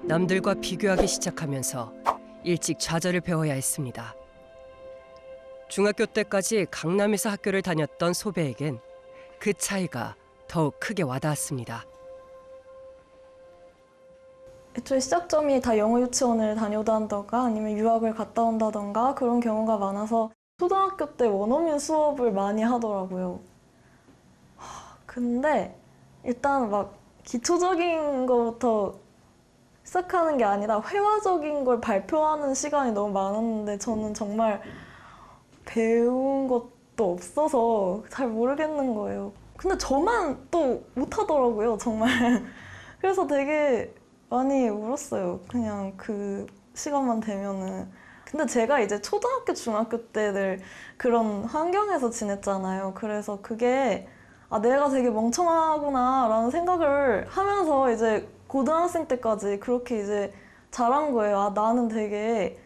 남들과 비교하기 시작하면서 일찍 좌절을 배워야 했습니다. 중학교 때까지 강남에서 학교를 다녔던 소배에겐 그 차이가 더욱 크게 와닿았습니다. 애초에 시작점이 다 영어 유치원을 다녀온다던가 아니면 유학을 갔다 온다던가 그런 경우가 많아서 초등학교 때 원어민 수업을 많이 하더라고요. 근데 일단 막 기초적인 것부터 시작하는 게 아니라 회화적인 걸 발표하는 시간이 너무 많았는데 저는 정말 배운 것도 없어서 잘 모르겠는 거예요. 근데 저만 또 못하더라고요, 정말. 그래서 되게 많이 울었어요, 그냥 그 시간만 되면은. 근데 제가 이제 초등학교, 중학교 때 늘 그런 환경에서 지냈잖아요. 그래서 그게 내가 되게 멍청하구나 라는 생각을 하면서 이제 고등학생 때까지 그렇게 이제 자란 거예요. 나는 되게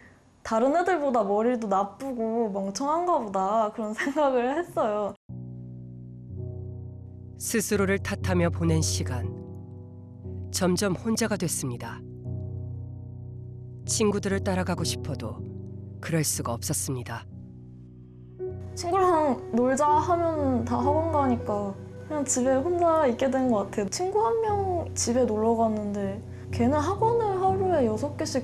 다른 애들보다 머리도 나쁘고 멍청한가 보다 그런 생각을 했어요. 스스로를 탓하며 보낸 시간. 점점 혼자가 됐습니다. 친구들을 따라가고 싶어도 그럴 수가 없었습니다. 친구랑 놀자 하면 다 학원 가니까 그냥 집에 혼자 있게 된 것 같아요. 친구 한 명 집에 놀러 갔는데 걔는 학원을 하루에 6개씩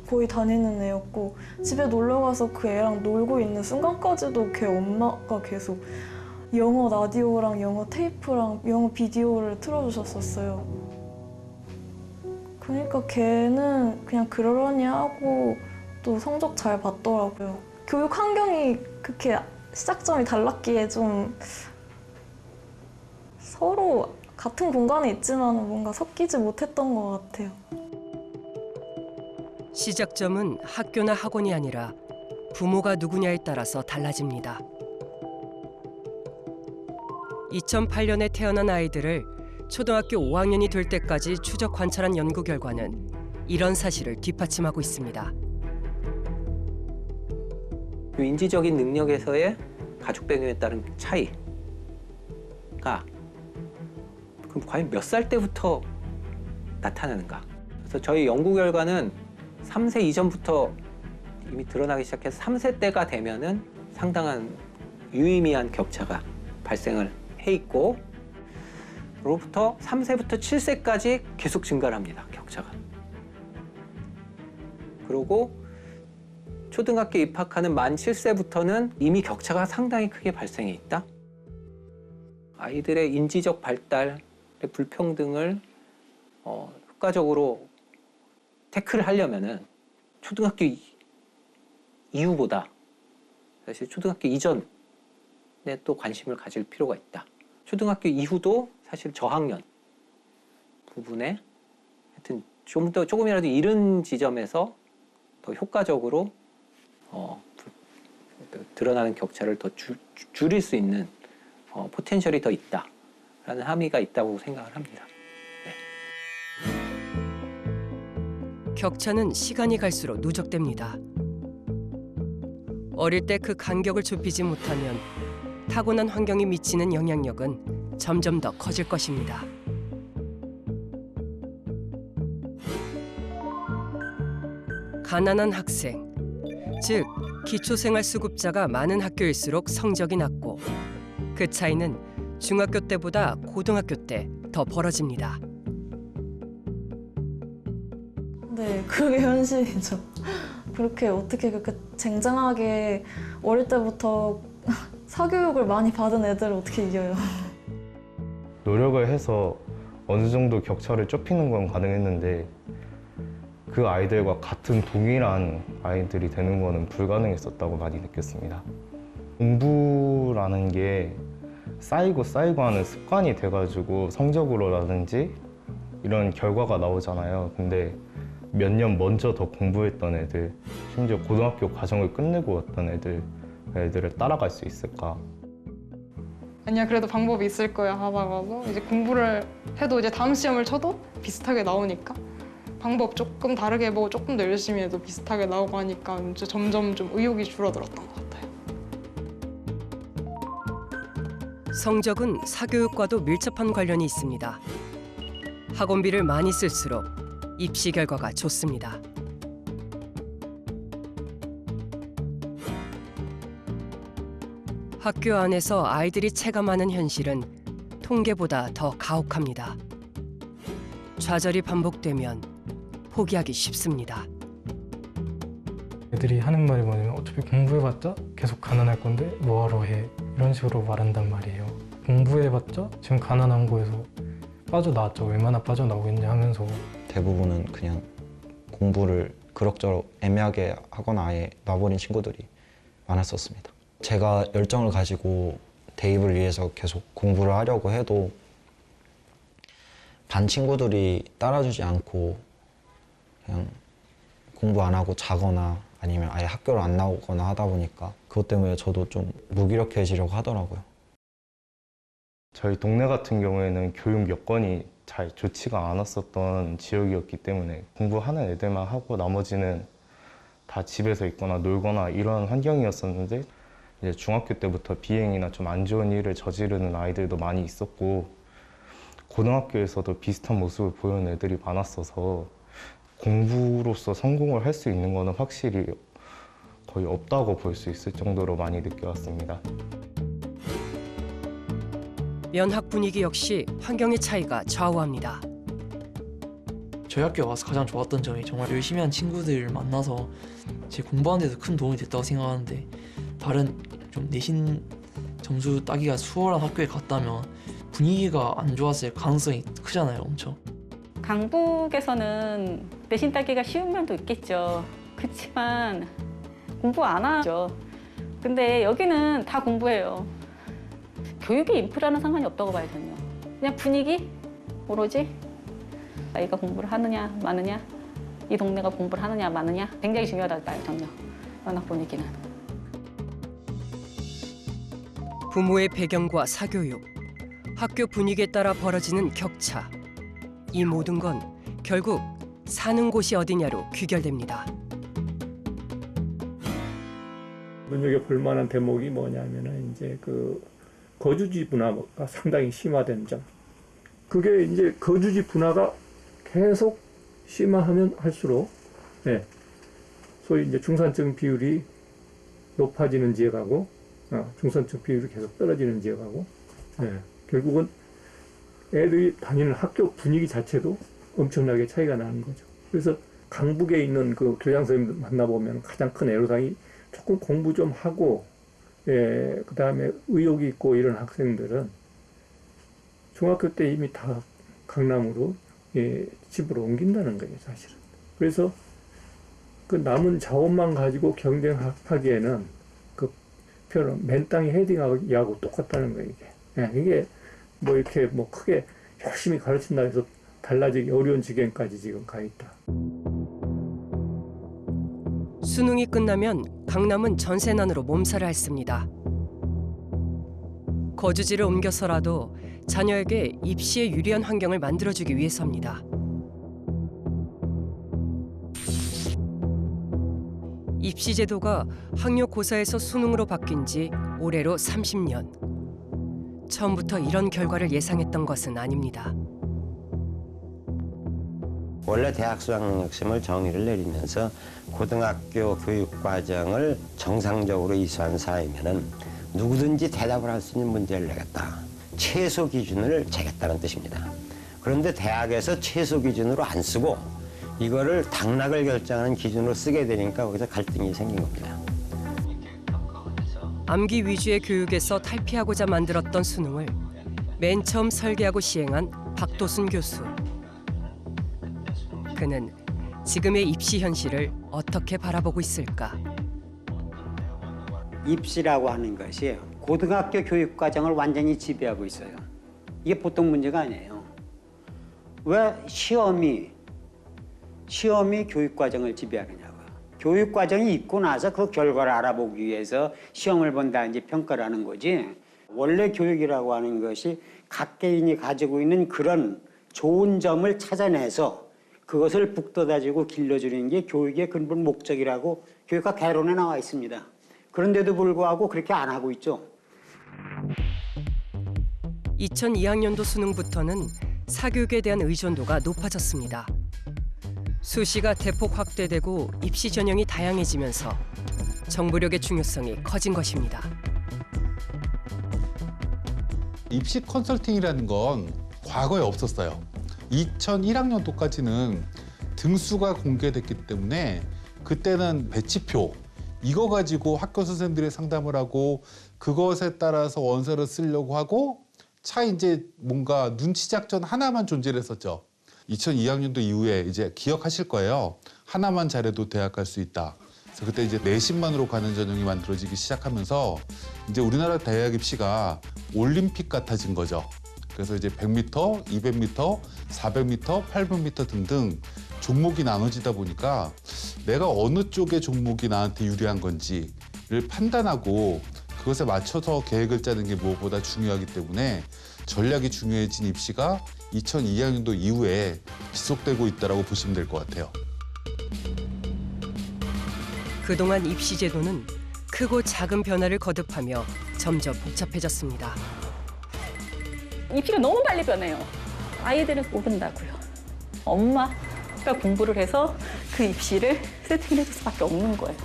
거의 다니는 애였고 집에 놀러 가서 그 애랑 놀고 있는 순간까지도 걔 엄마가 계속 영어 라디오랑 영어 테이프랑 영어 비디오를 틀어주셨었어요. 그러니까 걔는 그냥 그러려니 하고 또 성적 잘 봤더라고요. 교육 환경이 그렇게 시작점이 달랐기에 좀 서로 같은 공간에 있지만 뭔가 섞이지 못했던 것 같아요. 시작점은 학교나 학원이 아니라 부모가 누구냐에 따라서 달라집니다. 2008년에 태어난 아이들을 초등학교 5학년이 될 때까지 추적 관찰한 연구 결과는 이런 사실을 뒷받침하고 있습니다. 인지적인 능력에서의 가족 배경에 따른 차이가 그럼 과연 몇 살 때부터 나타나는가? 그래서 저희 연구 결과는 3세 이전부터 이미 드러나기 시작해서 3세 때가 되면은 상당한 유의미한 격차가 발생을 해 있고 그로부터 3세부터 7세까지 계속 증가를 합니다, 격차가. 그리고 초등학교 입학하는 만 7세부터는 이미 격차가 상당히 크게 발생해 있다. 아이들의 인지적 발달의 불평등을 효과적으로 태클을 하려면은 초등학교 이후보다 사실 초등학교 이전에 또 관심을 가질 필요가 있다. 초등학교 이후도 사실 저학년 부분에 하여튼 조금이라도 이른 지점에서 더 효과적으로 드러나는 격차를 더 줄일 수 있는 포텐셜이 더 있다라는 함의가 있다고 생각을 합니다. 네. 격차는 시간이 갈수록 누적됩니다. 어릴 때 그 간격을 좁히지 못하면 타고난 환경이 미치는 영향력은 점점 더 커질 것입니다. 가난한 학생, 즉 기초생활수급자가 많은 학교일수록 성적이 낮고 그 차이는 중학교 때보다 고등학교 때 더 벌어집니다. 네, 그게 현실이죠. 그렇게 어떻게 그렇게 쟁쟁하게 어릴 때부터 사교육을 많이 받은 애들을 어떻게 이겨요? 노력을 해서 어느 정도 격차를 좁히는 건 가능했는데 그 아이들과 같은 동일한 아이들이 되는 거는 불가능했었다고 많이 느꼈습니다. 공부라는 게 쌓이고 하는 습관이 돼가지고 성적으로라든지 이런 결과가 나오잖아요. 근데 몇 년 먼저 더 공부했던 애들, 심지어 고등학교 과정을 끝내고 왔던 애들을 따라갈 수 있을까? 아니야, 그래도 방법이 있을 거야 하다가도 이제 공부를 해도 이제 다음 시험을 쳐도 비슷하게 나오니까 방법 조금 다르게 해보고 조금 더 열심히 해도 비슷하게 나오고 하니까 이제 점점 좀 의욕이 줄어들었던 것 같아요. 성적은 사교육과도 밀접한 관련이 있습니다. 학원비를 많이 쓸수록 입시 결과가 좋습니다. 학교 안에서 아이들이 체감하는 현실은 통계보다 더 가혹합니다. 좌절이 반복되면 포기하기 쉽습니다. 애들이 하는 말이 뭐냐면 어차피 공부해봤자 계속 가난할 건데 뭐하러 해 이런 식으로 말한단 말이에요. 공부해봤자 지금 가난한 거에서 빠져나왔죠. 얼마나 빠져나오겠냐 하면서 대부분은 그냥 공부를 그럭저럭 애매하게 하거나 아예 놔버린 친구들이 많았었습니다. 제가 열정을 가지고 대입을 위해서 계속 공부를 하려고 해도 반 친구들이 따라주지 않고 그냥 공부 안 하고 자거나 아니면 아예 학교를 안 나오거나 하다 보니까 그것 때문에 저도 좀 무기력해지려고 하더라고요. 저희 동네 같은 경우에는 교육 여건이 잘 좋지가 않았었던 지역이었기 때문에 공부하는 애들만 하고 나머지는 다 집에서 있거나 놀거나 이런 환경이었었는데 이제 중학교 때부터 비행이나 좀 안 좋은 일을 저지르는 아이들도 많이 있었고 고등학교에서도 비슷한 모습을 보이는 애들이 많았어서 공부로서 성공을 할 수 있는 거는 확실히 거의 없다고 볼 수 있을 정도로 많이 느껴왔습니다. 면학 분위기 역시 환경의 차이가 좌우합니다. 저희 학교 와서 가장 좋았던 점이 정말 열심히 한 친구들 만나서 제 공부하는 데서 큰 도움이 됐다고 생각하는데 다른 좀 내신 점수 따기가 수월한 학교에 갔다면 분위기가 안 좋았을 가능성이 크잖아요, 엄청. 강북에서는 내신 따기가 쉬운 면도 있겠죠. 그렇지만 공부 안 하죠. 근데 여기는 다 공부해요. 교육의 인프라는 상관이 없다고 봐요, 저는요. 그냥 분위기? 오로지 아이가 공부를 하느냐 마느냐, 이 동네가 공부를 하느냐 마느냐 굉장히 중요하다고 봐요, 저는요. 면학 분위기는. 부모의 배경과 사교육, 학교 분위기에 따라 벌어지는 격차. 이 모든 건 결국 사는 곳이 어디냐로 귀결됩니다. 눈여겨볼 만한 대목이 뭐냐면은 이제 그 거주지 분화가 상당히 심화된 점. 그게 이제 거주지 분화가 계속 심화하면 할수록 소위 이제 중산층 비율이 높아지는 지역하고 중산층 비율이 계속 떨어지는 지역하고 결국은 애들이 다니는 학교 분위기 자체도 엄청나게 차이가 나는 거죠. 그래서 강북에 있는 그 교장 선생님들 만나보면 가장 큰 애로사항이 조금 공부 좀 하고 그 다음에 의욕이 있고 이런 학생들은 중학교 때 이미 다 강남으로 집으로 옮긴다는 거예요, 사실은. 그래서 그 남은 자원만 가지고 경쟁하기에는 그 표현 맨 땅에 헤딩하고 똑같다는 거예요, 이게. 이게 뭐 이렇게 뭐 크게 열심히 가르친다 해서 달라지기 어려운 지경까지 지금 가 있다. 수능이 끝나면 강남은 전세난으로 몸살을 앓습니다. 거주지를 옮겨서라도 자녀에게 입시에 유리한 환경을 만들어주기 위해서입니다. 입시 제도가 학력고사에서 수능으로 바뀐 지 올해로 30년. 처음부터 이런 결과를 예상했던 것은 아닙니다. 원래 대학 수학능력시험을 정의를 내리면서 고등학교 교육과정을 정상적으로 이수한 사회면은 누구든지 대답을 할 수 있는 문제를 내겠다. 최소 기준을 재겠다는 뜻입니다. 그런데 대학에서 최소 기준으로 안 쓰고 이거를 당락을 결정하는 기준으로 쓰게 되니까 거기서 갈등이 생긴 겁니다. 암기 위주의 교육에서 탈피하고자 만들었던 수능을 맨 처음 설계하고 시행한 박도순 교수. 그는 지금의 입시 현실을 어떻게 바라보고 있을까? 입시라고 하는 것이 고등학교 교육 과정을 완전히 지배하고 있어요. 이게 보통 문제가 아니에요. 왜 시험이 교육 과정을 지배하느냐고. 교육 과정이 있고 나서 그 결과를 알아보기 위해서 시험을 본다든지 평가를 하는 거지. 원래 교육이라고 하는 것이 각 개인이 가지고 있는 그런 좋은 점을 찾아내서 그것을 북돋아주고 길러주는 게 교육의 근본 목적이라고 교육학 개론에 나와 있습니다. 그런데도 불구하고 그렇게 안 하고 있죠. 2002학년도 수능부터는 사교육에 대한 의존도가 높아졌습니다. 수시가 대폭 확대되고 입시 전형이 다양해지면서 정보력의 중요성이 커진 것입니다. 입시 컨설팅이라는 건 과거에 없었어요. 2001학년도까지는 등수가 공개됐기 때문에 그때는 배치표 이거 가지고 학교 선생님들이 상담을 하고 그것에 따라서 원서를 쓰려고 하고 이제 뭔가 눈치 작전 하나만 존재를 했었죠. 2002학년도 이후에 이제 기억하실 거예요. 하나만 잘해도 대학 갈 수 있다. 그래서 그때 이제 내신만으로 가는 전형이 만들어지기 시작하면서 이제 우리나라 대학 입시가 올림픽 같아진 거죠. 그래서 이제 100m, 200m, 400m, 800m 등등 종목이 나눠지다 보니까 내가 어느 쪽의 종목이 나한테 유리한 건지를 판단하고 그것에 맞춰서 계획을 짜는 게 무엇보다 중요하기 때문에 전략이 중요해진 입시가 2002학년도 이후에 지속되고 있다고 보시면 될 것 같아요. 그동안 입시 제도는 크고 작은 변화를 거듭하며 점점 복잡해졌습니다. 입시가 너무 빨리 변해요. 아이들은 모른다고요. 엄마가 공부를 해서 그 입시를 세팅해 줄 수밖에 없는 거예요.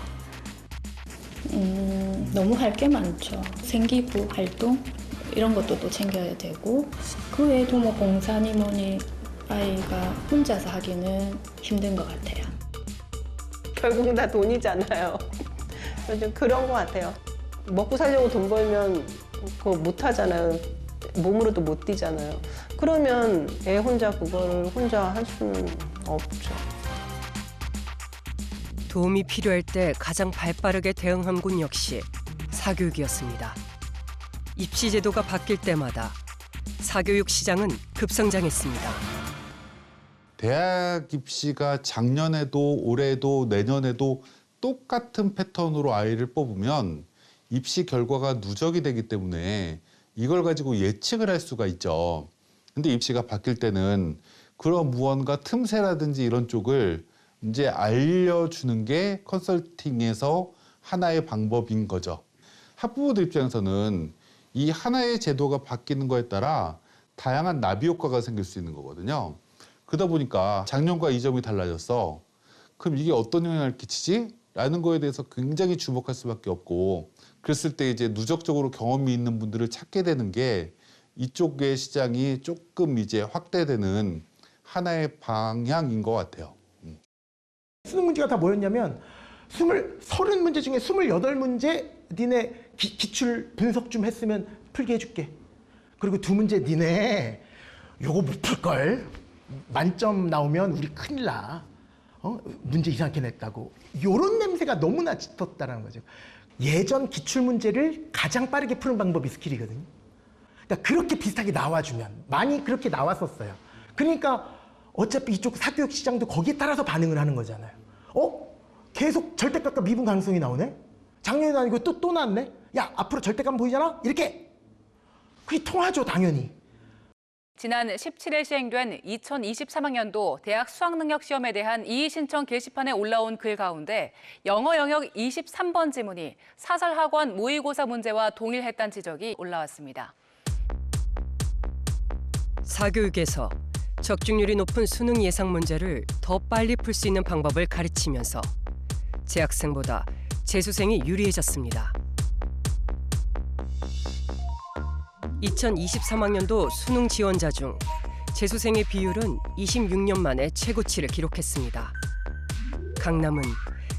너무 할 게 많죠. 생기부 활동 이런 것도 또 챙겨야 되고 그 외에도 뭐 봉사니 뭐니 아이가 혼자서 하기는 힘든 것 같아요. 결국 다 돈이잖아요. 좀 그런 것 같아요. 먹고 살려고 돈 벌면 그거 못 하잖아요. 몸으로도 못 뛰잖아요. 그러면 애 혼자 그걸 혼자 할 수는 없죠. 도움이 필요할 때 가장 발빠르게 대응한 곳 역시 사교육이었습니다. 입시 제도가 바뀔 때마다 사교육 시장은 급성장했습니다. 대학 입시가 작년에도 올해도 내년에도 똑같은 패턴으로 아이를 뽑으면 입시 결과가 누적이 되기 때문에 이걸 가지고 예측을 할 수가 있죠. 근데 입시가 바뀔 때는 그런 무언가 틈새라든지 이런 쪽을 이제 알려주는 게 컨설팅에서 하나의 방법인 거죠. 학부모들 입장에서는 이 하나의 제도가 바뀌는 거에 따라 다양한 나비 효과가 생길 수 있는 거거든요. 그러다 보니까 작년과 이 점이 달라졌어. 그럼 이게 어떤 영향을 끼치지? 라는 거에 대해서 굉장히 주목할 수밖에 없고 그랬을 때 이제 누적적으로 경험이 있는 분들을 찾게 되는 게 이쪽의 시장이 조금 이제 확대되는 하나의 방향인 것 같아요. 수능 문제가 다 뭐였냐면 30문제 중에 28문제 니네 기출 분석 좀 했으면 풀게 해줄게. 그리고 2문제 니네 요거 못 풀걸. 만점 나오면 우리 큰일 나. 문제 이상하게 냈다고. 요런 냄새가 너무나 짙었다는 거죠. 예전 기출 문제를 가장 빠르게 푸는 방법이 스킬이거든요. 그러니까 그렇게 비슷하게 나와주면 많이 그렇게 나왔었어요. 그러니까 어차피 이쪽 사교육 시장도 거기에 따라서 반응을 하는 거잖아요. 계속 절대값과 미분 가능성이 나오네? 작년에도 아니고 또 나왔네? 야, 앞으로 절대값 보이잖아? 이렇게. 그게 통하죠, 당연히. 지난 17일 시행된 2023학년도 대학 수학능력시험에 대한 이의 신청 게시판에 올라온 글 가운데 영어 영역 23번 지문이 사설학원 모의고사 문제와 동일했다는 지적이 올라왔습니다. 사교육에서 적중률이 높은 수능 예상 문제를 더 빨리 풀 수 있는 방법을 가르치면서 재학생보다 재수생이 유리해졌습니다. 2023학년도 수능 지원자 중 재수생의 비율은 26년 만에 최고치를 기록했습니다. 강남은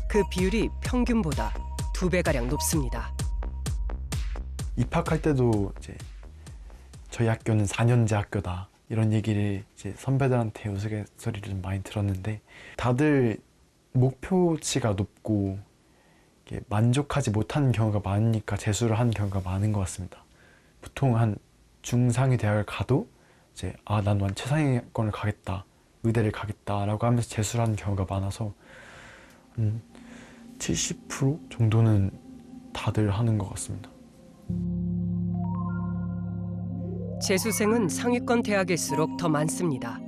그 비율이 평균보다 2배가량 높습니다. 입학할 때도 이제 저희 학교는 4년제 학교다 이런 얘기를 이제 선배들한테 우스갯소리를 좀 많이 들었는데 다들 목표치가 높고 만족하지 못하는 경우가 많으니까 재수를 하는 경우가 많은 것 같습니다. 보통 한 중상위 대학을 가도 이제 난 완전 최상위권을 가겠다, 의대를 가겠다라고 하면서 재수를 하는 경우가 많아서 70% 정도는 다들 하는 것 같습니다. 재수생은 상위권 대학일수록 더 많습니다.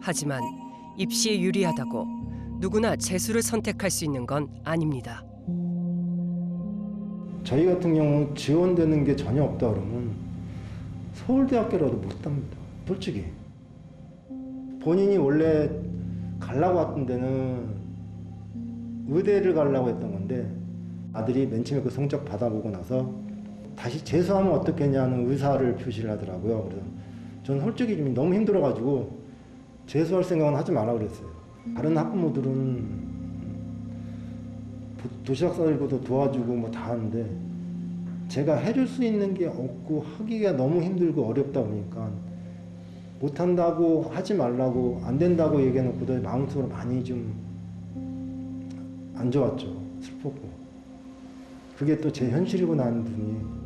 하지만 입시에 유리하다고 누구나 재수를 선택할 수 있는 건 아닙니다. 저희 같은 경우 지원되는 게 전혀 없다 그러면 서울대학교라도 못 합니다. 솔직히. 본인이 원래 가려고 왔던 데는 의대를 가려고 했던 건데 아들이 맨 처음에 그 성적 받아보고 나서 다시 재수하면 어떻겠냐는 의사를 표시를 하더라고요. 그래서 저는 솔직히 좀 너무 힘들어가지고 재수할 생각은 하지 말라 그랬어요. 다른 학부모들은 도시락 싸들고도 도와주고 뭐 다 하는데 제가 해줄 수 있는 게 없고 하기가 너무 힘들고 어렵다 보니까 못한다고 하지 말라고 안 된다고 얘기해놓고도 마음속으로 많이 좀 안 좋았죠. 슬펐고. 그게 또 제 현실이구나 하는 분이.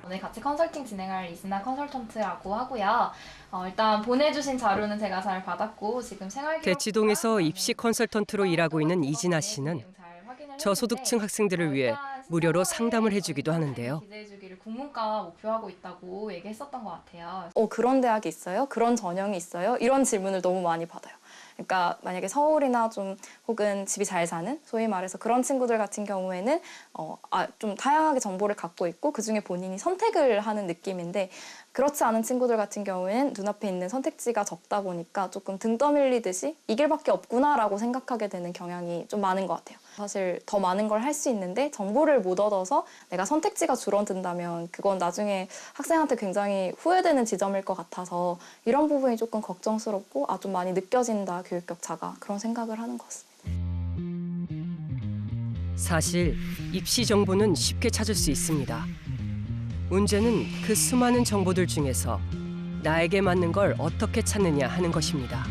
오늘 같이 컨설팅 진행할 이스나 컨설턴트라고 하고요. 일단 보내주신 자료는 제가 잘 받았고 지금 생활기록 대치동에서 입시 컨설턴트로 일하고 있는 이진아 씨는 저소득층 학생들을 위해 무료로 상담을 해주기도 하는데요. 기재해주기를 국문과 목표하고 있다고 얘기했었던 것 같아요. 그런 대학이 있어요? 그런 전형이 있어요? 이런 질문을 너무 많이 받아요. 그러니까 만약에 서울이나 좀 혹은 집이 잘 사는 소위 말해서 그런 친구들 같은 경우에는 좀 다양하게 정보를 갖고 있고 그중에 본인이 선택을 하는 느낌인데 그렇지 않은 친구들 같은 경우에는 눈앞에 있는 선택지가 적다 보니까 조금 등 떠밀리듯이 이 길밖에 없구나라고 생각하게 되는 경향이 좀 많은 것 같아요. 사실 더 많은 걸 할 수 있는데 정보를 못 얻어서 내가 선택지가 줄어든다면 그건 나중에 학생한테 굉장히 후회되는 지점일 것 같아서 이런 부분이 조금 걱정스럽고 좀 많이 느껴진다, 교육 격차가. 그런 생각을 하는 것 같습니다. 사실 입시 정보는 쉽게 찾을 수 있습니다. 문제는 그 수많은 정보들 중에서 나에게 맞는 걸 어떻게 찾느냐 하는 것입니다.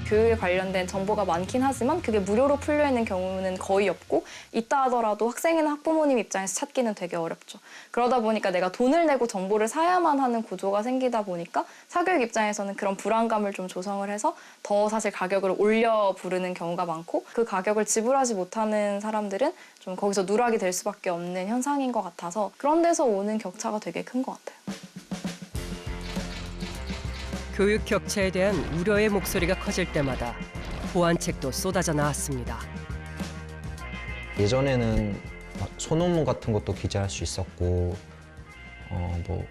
교육에 관련된 정보가 많긴 하지만 그게 무료로 풀려있는 경우는 거의 없고 있다 하더라도 학생이나 학부모님 입장에서 찾기는 되게 어렵죠. 그러다 보니까 내가 돈을 내고 정보를 사야만 하는 구조가 생기다 보니까 사교육 입장에서는 그런 불안감을 좀 조성을 해서 더 사실 가격을 올려 부르는 경우가 많고 그 가격을 지불하지 못하는 사람들은 좀 거기서 누락이 될 수밖에 없는 현상인 것 같아서 그런 데서 오는 격차가 되게 큰 것 같아요. 교육 격차에 대한 우려의 목소리가 커질 때마다 보완책도 쏟아져 나왔습니다. 예전에는 소논문 같은 것도 기재할 수 있었고 뭐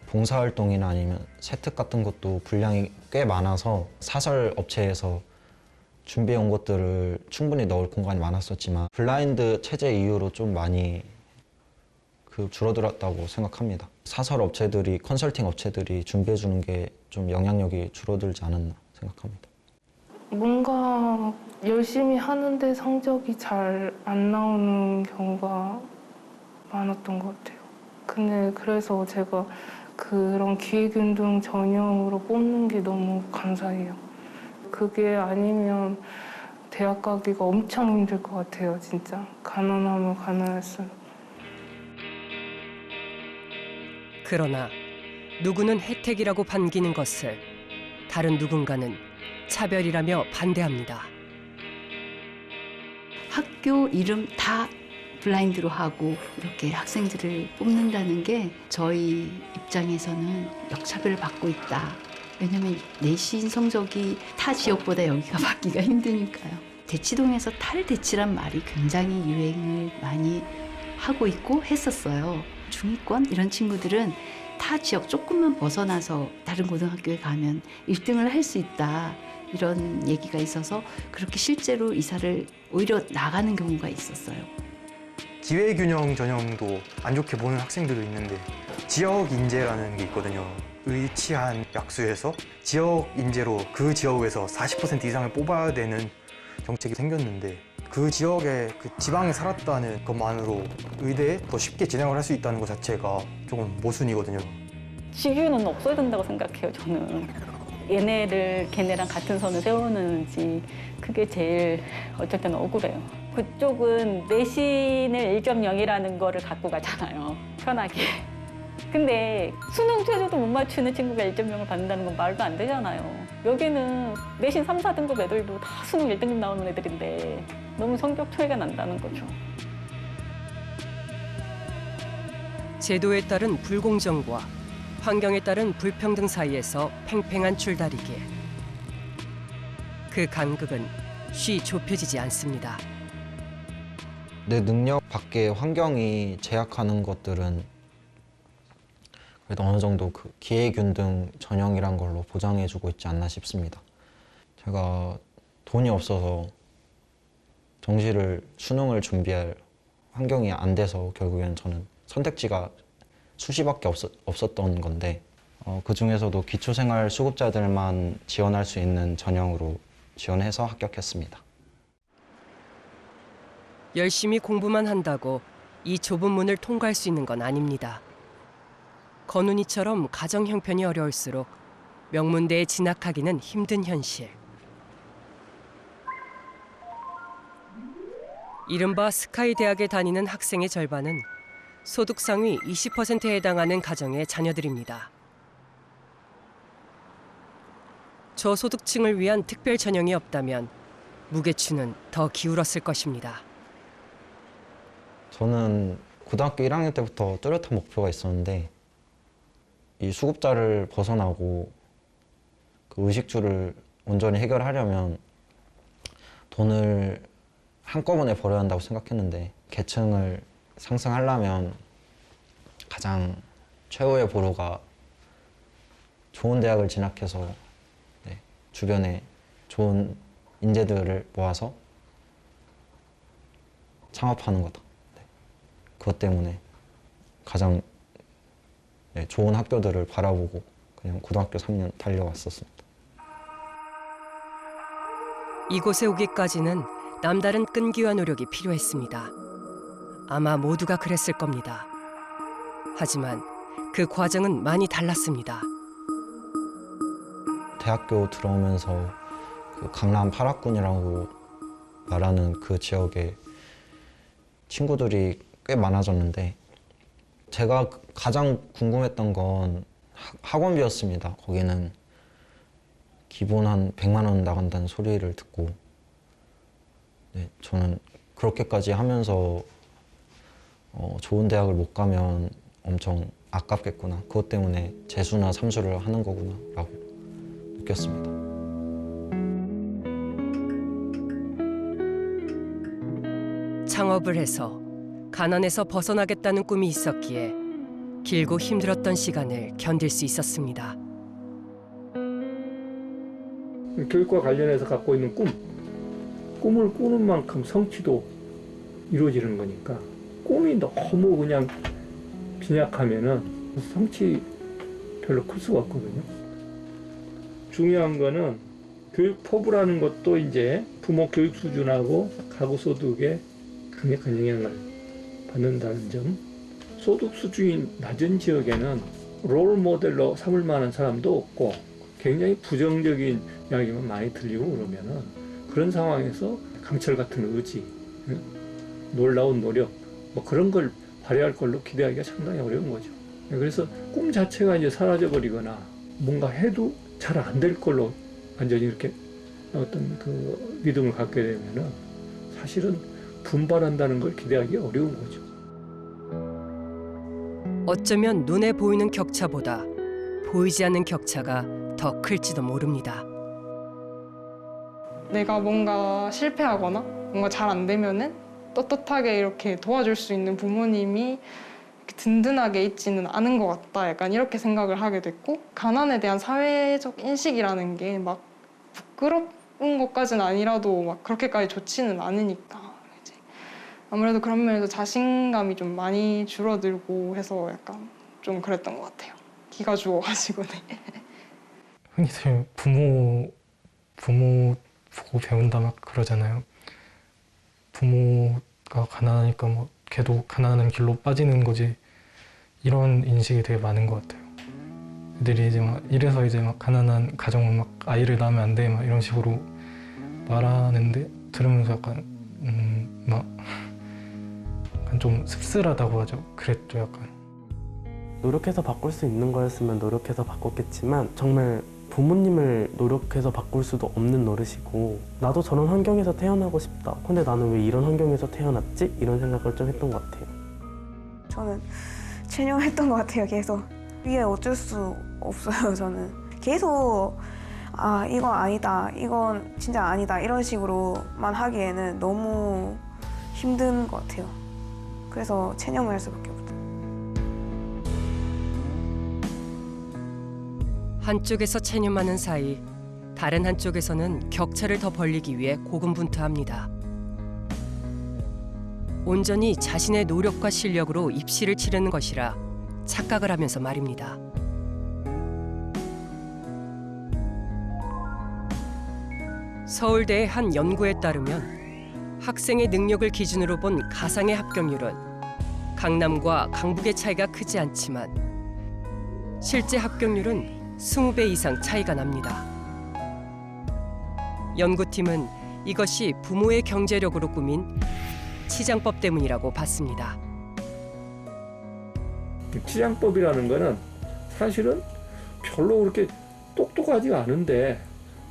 봉사활동이나 아니면 세특 같은 것도 분량이 꽤 많아서 사설 업체에서 준비해 온 것들을 충분히 넣을 공간이 많았었지만 블라인드 체제 이후로 좀 많이 줄어들었다고 생각합니다. 사설 업체들이 컨설팅 업체들이 준비해 주는 게 좀 영향력이 줄어들지 않았나 생각합니다. 뭔가 열심히 하는데 성적이 잘 안 나오는 경우가 많았던 것 같아요. 근데 그래서 제가 그런 기획운동 전형으로 뽑는 게 너무 감사해요. 그게 아니면 대학 가기가 엄청 힘들 것 같아요, 진짜. 가난하면 가난했어요. 그러나 누구는 혜택이라고 반기는 것을 다른 누군가는 차별이라며 반대합니다. 학교 이름 다 블라인드로 하고 이렇게 학생들을 뽑는다는 게 저희 입장에서는 역차별을 받고 있다. 왜냐하면 내신 성적이 타 지역보다 여기가 받기가 힘드니까요. 대치동에서 탈대치란 말이 굉장히 유행을 많이 하고 있고 했었어요. 중위권 이런 친구들은 타 지역 조금만 벗어나서 다른 고등학교에 가면 1등을 할 수 있다. 이런 얘기가 있어서 그렇게 실제로 이사를 오히려 나가는 경우가 있었어요. 기회균형 전형도 안 좋게 보는 학생들도 있는데 지역 인재라는 게 있거든요. 의치한 약수에서 지역 인재로 그 지역에서 40% 이상을 뽑아야 되는 정책이 생겼는데 그 지역에 그 지방에 살았다는 것만으로 의대에 더 쉽게 진학을 할 수 있다는 것 자체가 조금 모순이거든요. 직유는 없어야 된다고 생각해요, 저는. 얘네를 걔네랑 같은 선을 세우는지 그게 제일 어쩔 때는 억울해요. 그쪽은 내신을 1.0이라는 거를 갖고 가잖아요, 편하게. 근데 수능 최저도 못 맞추는 친구가 1.0을 받는다는 건 말도 안 되잖아요. 여기는 내신 3, 4등급 애들도 다 수능 1등급 나오는 애들인데 너무 성적 차이가 난다는 거죠. 제도에 따른 불공정과 환경에 따른 불평등 사이에서 팽팽한 줄다리기. 그 간극은 쉬 좁혀지지 않습니다. 내 능력 밖의 환경이 제약하는 것들은 그래도 어느 정도 그 기회균등 전형이란 걸로 보장해주고 있지 않나 싶습니다. 제가 돈이 없어서 정시를 수능을 준비할 환경이 안 돼서 결국엔 저는 선택지가 수시밖에 없었던 건데 그 중에서도 기초생활수급자들만 지원할 수 있는 전형으로 지원해서 합격했습니다. 열심히 공부만 한다고 이 좁은 문을 통과할 수 있는 건 아닙니다. 건훈이처럼 가정 형편이 어려울수록 명문대에 진학하기는 힘든 현실. 이른바 스카이 대학에 다니는 학생의 절반은 소득 상위 20%에 해당하는 가정의 자녀들입니다. 저소득층을 위한 특별 전형이 없다면 무게추는 더 기울었을 것입니다. 저는 고등학교 1학년 때부터 뚜렷한 목표가 있었는데 이 수급자를 벗어나고 그 의식주를 온전히 해결하려면 돈을 한꺼번에 벌어야 한다고 생각했는데 계층을 상승하려면 가장 최후의 보루가 좋은 대학을 진학해서 주변에 좋은 인재들을 모아서 창업하는 거다. 그것 때문에 가장 좋은 학교들을 바라보고 그냥 고등학교 3년 달려왔었습니다. 이곳에 오기까지는 남다른 끈기와 노력이 필요했습니다. 아마 모두가 그랬을 겁니다. 하지만 그 과정은 많이 달랐습니다. 대학교 들어오면서 그 강남 8학군이라고 말하는 그 지역에 친구들이 꽤 많아졌는데 제가 가장 궁금했던 건 학원비였습니다. 거기는 기본 한 100만 원 나간다는 소리를 듣고 저는 그렇게까지 하면서 좋은 대학을 못 가면 엄청 아깝겠구나. 그것 때문에 재수나 삼수를 하는 거구나 라고 느꼈습니다. 창업을 해서 가난에서 벗어나겠다는 꿈이 있었기에 길고 힘들었던 시간을 견딜 수 있었습니다. 교육과 관련해서 갖고 있는 꿈을 꾸는 만큼 성취도 이루어지는 거니까 꿈이 너무 그냥 빈약하면은 성취 별로 클 수가 없거든요. 중요한 거는 교육 포부라는 것도 이제 부모 교육 수준하고 가구 소득에 강력한 영향을 받는다는 점. 소득 수준이 낮은 지역에는 롤 모델로 삼을 만한 사람도 없고 굉장히 부정적인 이야기만 많이 들리고 그러면은 그런 상황에서 강철 같은 의지, 놀라운 노력 뭐 그런 걸 발휘할 걸로 기대하기가 상당히 어려운 거죠. 그래서 꿈 자체가 이제 사라져 버리거나 뭔가 해도 잘 안 될 걸로 완전히 이렇게 어떤 그 믿음을 갖게 되면은 사실은 분발한다는 걸 기대하기 어려운 거죠. 어쩌면 눈에 보이는 격차보다 보이지 않는 격차가 더 클지도 모릅니다. 내가 뭔가 실패하거나 뭔가 잘 안 되면은 떳떳하게 이렇게 도와줄 수 있는 부모님이 이렇게 든든하게 있지는 않은 것 같다. 약간 이렇게 생각을 하게 됐고 가난에 대한 사회적 인식이라는 게 막 부끄러운 것까지는 아니라도 막 그렇게까지 좋지는 않으니까 이제 아무래도 그런 면에서 자신감이 좀 많이 줄어들고 해서 약간 좀 그랬던 것 같아요. 기가 죽어가지고. 흔히들 부모 보고 배운다 막 그러잖아요. 부모가 가난하니까 뭐 걔도 가난한 길로 빠지는 거지 이런 인식이 되게 많은 것 같아요. 애들이 이제 막 이래서 이제 막 가난한 가정은 막 아이를 낳으면 안 돼 막 이런 식으로 말하는데 들으면서 약간 막 약간 좀 씁쓸하다고 하죠. 그랬죠 약간. 노력해서 바꿀 수 있는 거였으면 노력해서 바꿨겠지만 정말 부모님을 노력해서 바꿀 수도 없는 노릇이고 나도 저런 환경에서 태어나고 싶다. 근데 나는 왜 이런 환경에서 태어났지? 이런 생각을 좀 했던 것 같아요. 저는 체념했던 것 같아요. 계속. 이게 어쩔 수 없어요. 저는 계속 이건 아니다. 이건 진짜 아니다. 이런 식으로만 하기에는 너무 힘든 것 같아요. 그래서 체념을 할 수밖에 없어요. 한쪽에서 체념하는 사이 다른 한쪽에서는 격차를 더 벌리기 위해 고군분투합니다. 온전히 자신의 노력과 실력으로 입시를 치르는 것이라 착각을 하면서 말입니다. 서울대의 한 연구에 따르면 학생의 능력을 기준으로 본 가상의 합격률은 강남과 강북의 차이가 크지 않지만 실제 합격률은 20배 이상 차이가 납니다. 연구팀은 이것이 부모의 경제력으로 꾸민 치장법 때문이라고 봤습니다. 치장법이라는 거는 사실은 별로 그렇게 똑똑하지가 않은데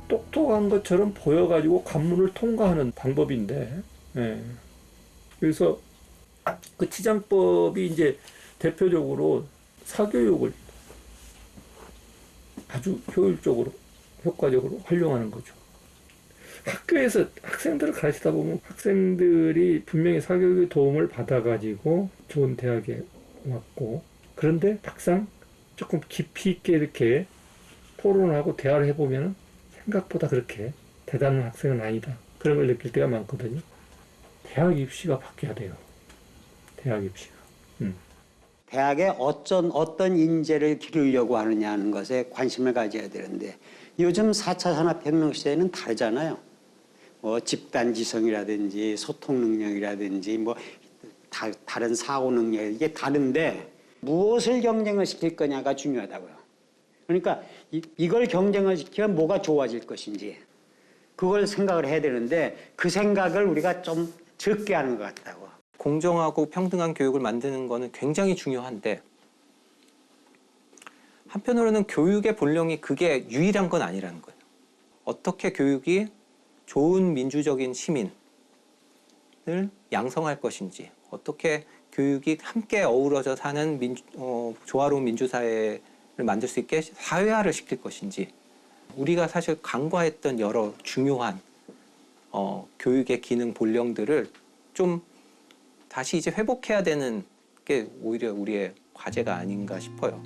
똑똑한 것처럼 보여가지고 관문을 통과하는 방법인데, 예. 그래서 그 치장법이 이제 대표적으로 사교육을 아주 효율적으로, 효과적으로 활용하는 거죠. 학교에서 학생들을 가르치다 보면 학생들이 분명히 사교육의 도움을 받아가지고 좋은 대학에 왔고, 그런데 막상 조금 깊이 있게 이렇게 토론하고 대화를 해보면 생각보다 그렇게 대단한 학생은 아니다. 그런 걸 느낄 때가 많거든요. 대학 입시가 바뀌어야 돼요. 대학 입시가. 대학에 어떤 인재를 기르려고 하느냐는 것에 관심을 가져야 되는데 요즘 4차 산업혁명 시대는 다르잖아요. 뭐 집단지성이라든지 소통 능력이라든지 뭐 다른 사고 능력 이게 다른데 무엇을 경쟁을 시킬 거냐가 중요하다고요. 그러니까 이걸 경쟁을 시키면 뭐가 좋아질 것인지 그걸 생각을 해야 되는데 그 생각을 우리가 좀 적게 하는 것 같다고. 공정하고 평등한 교육을 만드는 거는 굉장히 중요한데 한편으로는 교육의 본령이 그게 유일한 건 아니라는 거예요. 어떻게 교육이 좋은 민주적인 시민을 양성할 것인지, 어떻게 교육이 함께 어우러져 사는 조화로운 민주사회를 만들 수 있게 사회화를 시킬 것인지, 우리가 사실 간과했던 여러 중요한 교육의 기능 본령들을 좀 다시 이제 회복해야 되는 게 오히려 우리의 과제가 아닌가 싶어요.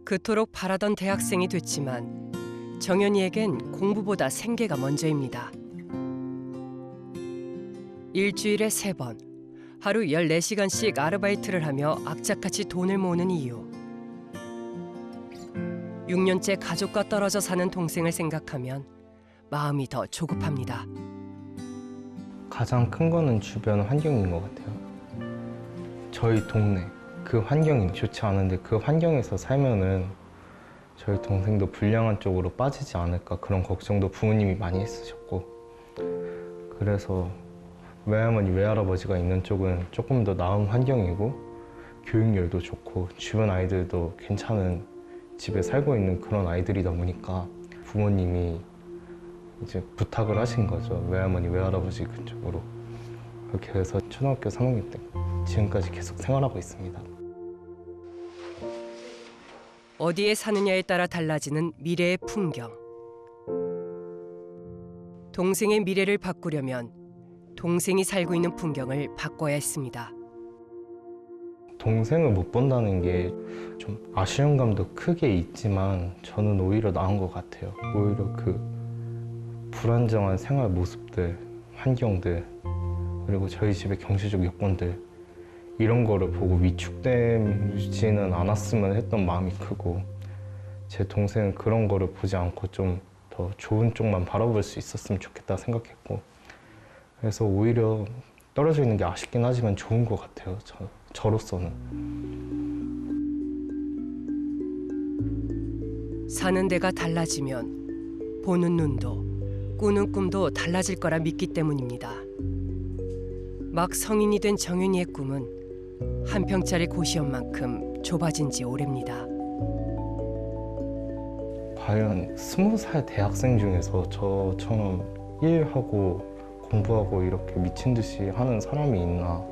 그토록 바라던 대학생이 됐지만 정연이에겐 공부보다 생계가 먼저입니다. 일주일에 3번, 하루 14시간씩 아르바이트를 하며 악착같이 돈을 모으는 이유. 6년째 가족과 떨어져 사는 동생을 생각하면 마음이 더 조급합니다. 가장 큰 거는 주변 환경인 것 같아요. 저희 동네, 그 환경이 좋지 않은데 그 환경에서 살면은 저희 동생도 불량한 쪽으로 빠지지 않을까 그런 걱정도 부모님이 많이 했으셨고, 그래서 외할머니, 외할아버지가 있는 쪽은 조금 더 나은 환경이고 교육열도 좋고 주변 아이들도 괜찮은 집에 살고 있는 그런 아이들이다 보니까 부모님이 이제 부탁을 하신 거죠. 외할머니, 외할아버지 그쪽으로. 그렇게 해서 초등학교 3학년 때 지금까지 계속 생활하고 있습니다. 어디에 사느냐에 따라 달라지는 미래의 풍경. 동생의 미래를 바꾸려면 동생이 살고 있는 풍경을 바꿔야 했습니다. 동생을 못 본다는 게 좀 아쉬운 감도 크게 있지만 저는 오히려 나은 것 같아요. 오히려 그 불안정한 생활 모습들, 환경들, 그리고 저희 집의 경제적 여건들 이런 거를 보고 위축되지는 않았으면 했던 마음이 크고, 제 동생은 그런 거를 보지 않고 좀 더 좋은 쪽만 바라볼 수 있었으면 좋겠다 생각했고, 그래서 오히려 떨어져 있는 게 아쉽긴 하지만 좋은 것 같아요. 저로서는. 사는 데가 달라지면 보는 눈도 꾸는 꿈도 달라질 거라 믿기 때문입니다. 막 성인이 된 정윤이의 꿈은 한 평짜리 고시원만큼 좁아진 지 오래입니다. 과연 20살 대학생 중에서 저처럼 일하고 공부하고 이렇게 미친 듯이 하는 사람이 있나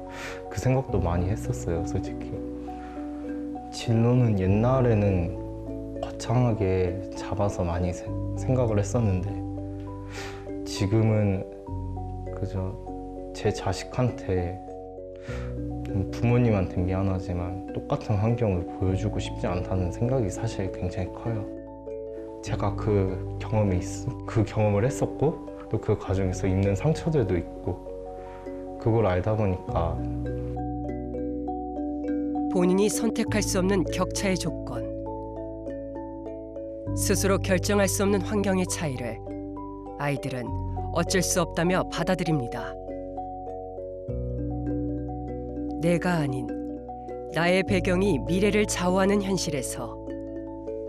그 생각도 많이 했었어요, 솔직히. 진로는 옛날에는 거창하게 잡아서 많이 생각을 했었는데 지금은 그저 제 자식한테 부모님한테 미안하지만 똑같은 환경을 보여주고 싶지 않다는 생각이 사실 굉장히 커요. 제가 그 경험을 했었고 또 그 과정에서 입는 상처들도 있고 그걸 알다 보니까 본인이 선택할 수 없는 격차의 조건, 스스로 결정할 수 없는 환경의 차이를 아이들은 어쩔 수 없다며 받아들입니다. 내가 아닌 나의 배경이 미래를 좌우하는 현실에서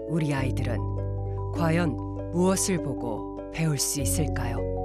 우리 아이들은 과연 무엇을 보고 배울 수 있을까요?